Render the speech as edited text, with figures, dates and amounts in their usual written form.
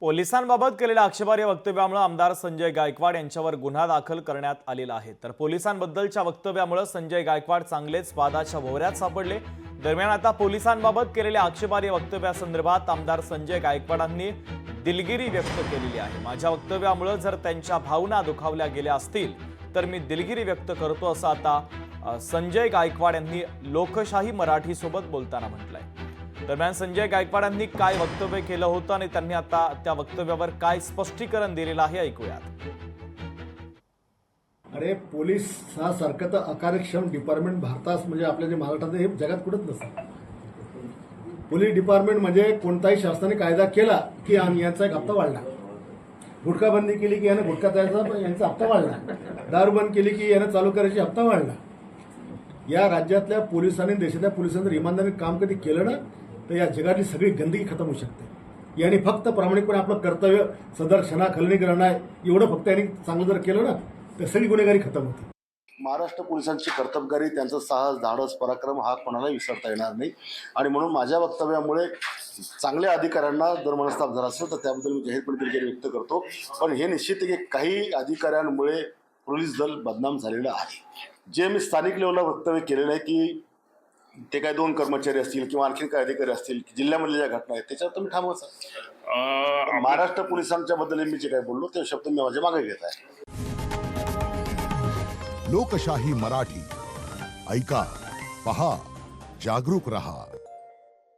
पोलिसांबाबत केलेल्या आक्षेपार्ह वक्तव्यामुळे आमदार संजय गायकवाड यांच्यावर गुन्हा दाखल करण्यात आलेला आहे। तर पोलिसांबद्दलच्या वक्तव्यामुळे संजय गायकवाड चांगलेच वादाच्या भोवऱ्यात सापडले। दरम्यान आता पोलिसांबाबत केलेल्या आक्षेपार्ह वक्तव्यासंदर्भात आमदार संजय गायकवाडांनी दिलगिरी व्यक्त केलेली आहे। माझ्या वक्तव्यामुळे जर त्यांच्या भावना दुखावल्या गेल्या असतील तर मी दिलगिरी व्यक्त करतो असं आता संजय गायकवाड यांनी लोकशाही मराठी सोबत बोलताना म्हटलंय। दरम्यान संजय गायकवाडांनी काय वक्तव्य केलं होतं आणि त्यांनी आता त्या वक्तव्यावर काय स्पष्टीकरण दिलेलं आहे ऐकूयात। अरे पोलीस हा सारखं तर अकार्यक्षम डिपार्टमेंट भारतात म्हणजे आपल्या जे महाराष्ट्रात हे जगात कुठंच नसतं। पोलीस डिपार्टमेंट म्हणजे कोणताही शासनाने कायदा केला की यांचा एक हप्ता वाढला, गुटखा बंदी केली की यानं गुटखा तयारचा यांचा हप्ता वाढला, दारू बंद केली की यानं चालू करायची हप्ता वाढला। या राज्यातल्या पोलिसांनी देशातल्या पोलिसांनी जर इमानदारीने काम कधी केलं ना तर या जगातली सगळी गंदगी खतम होऊ शकते। यांनी फक्त प्रामाणिकपणे आपलं कर्तव्य सदर क्षणाखलनी करणं आहे एवढं फक्त यांनी चांगलं जर केलं ना तर सगळी गुन्हेगारी खतम होते। महाराष्ट्र पोलिसांची कर्तबगारी, त्यांचं साहस, धाडस, पराक्रम हा कोणालाही विसरता येणार नाही आणि म्हणून माझ्या वक्तव्यामुळे चांगल्या अधिकाऱ्यांना जर मनस्ताप झाला असेल तर त्याबद्दल मी जाहीरपणे दिलगिरी व्यक्त करतो। पण हे निश्चित आहे की काही अधिकाऱ्यांमुळे पोलीस दल बदनाम झालेलं आहे। जे मी स्थानिक लेवलला वक्तव्य केलेलं आहे की ते काय 2 कर्मचारी असतील किंवा आणखी काय अधिकारी असतील जिल्ह्यामधल्या ज्या घटना आहेत त्याच्यावर तुम्ही थांबवच। महाराष्ट्र पोलिसांच्या बद्दल मी जे काय बोललो ते शब्द मी माझ्या मागे घेत आहे। लोकशाही मराठी ऐका, पहा, जागरूक रहा।